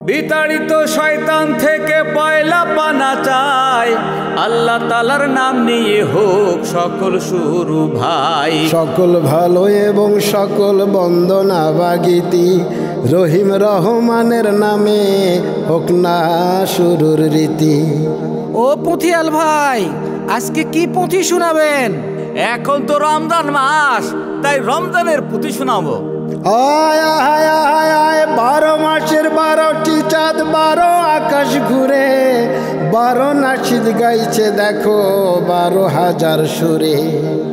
বিতাড়িত শয়তান থেকে পয়লা পানা চাই, আল্লাহ তাআলার নাম নিয়ে হোক সকল শুরু ভাই। সকল ভালো এবং সকল বন্দনা বাগিতি রহিম রহমানের নামে হোক না শুরুর রীতি। ও পুঁথিয়াল ভাই, আজকে কি পুঁথি শোনাবেন? এখন তো রমজান মাস, তাই রমজানের পুঁথি শোনাবো। আয় আয় আয় আয় 12 মাসের 12টি চাঁদ, 12 আকাশ ঘুরে, 12 নাশিদ গাইছে দেখো 12,000 সুরে।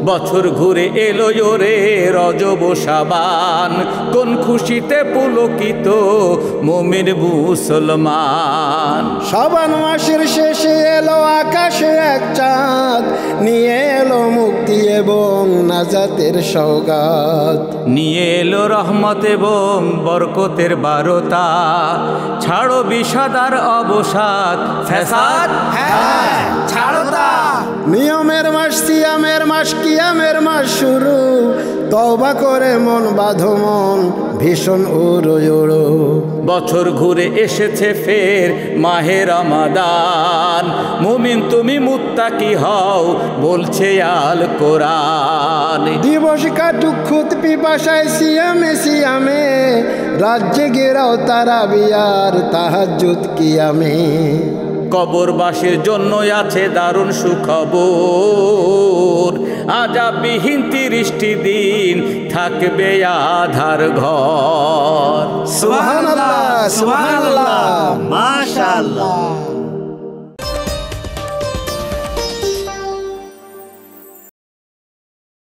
বছর ঘুরে এলো জোরে রজব শাবান, কোন খুশিতে পুলকিত মুমিন মুসলমান। শাবান মাসের শেষে এলো আকাশে এক চাঁদ, নিয়ে এলো মুক্তি এবং নাজাতের সওগাত। নিয়ে এলো রহমত এবং বরকতের বারতা, ছাড়ো বিষাদার অবসাদ ফ্যাসাদ, হ্যাঁ ছাড়ো তা। নিয়মের মাস, সিয়ামের মাস, কিয়ামের মাস শুরু, তওবা করে মন বাঁধো মন ভীষণ উড়ো উড়ো। বছর ঘুরে এসেছে ফের মাহে রমাদান, মুমিন তুমি মুত্তাকি হও বলছে আল কোরআন। দিবস কাটুক খুদ পিপাসায় সিয়ামে সিয়ামে, রাত জেগেরাও তারাবিয়ার তাহাজ্জুদ কিয়ামে। কবরবাসীর জন্য আছে দারুণ সুখবর, আযাববিহীন 30টি দিন থাকবে আধার ঘর। সুবহানাল্লাহ, সুবহানাল্লাহ, মাশাআল্লাহ।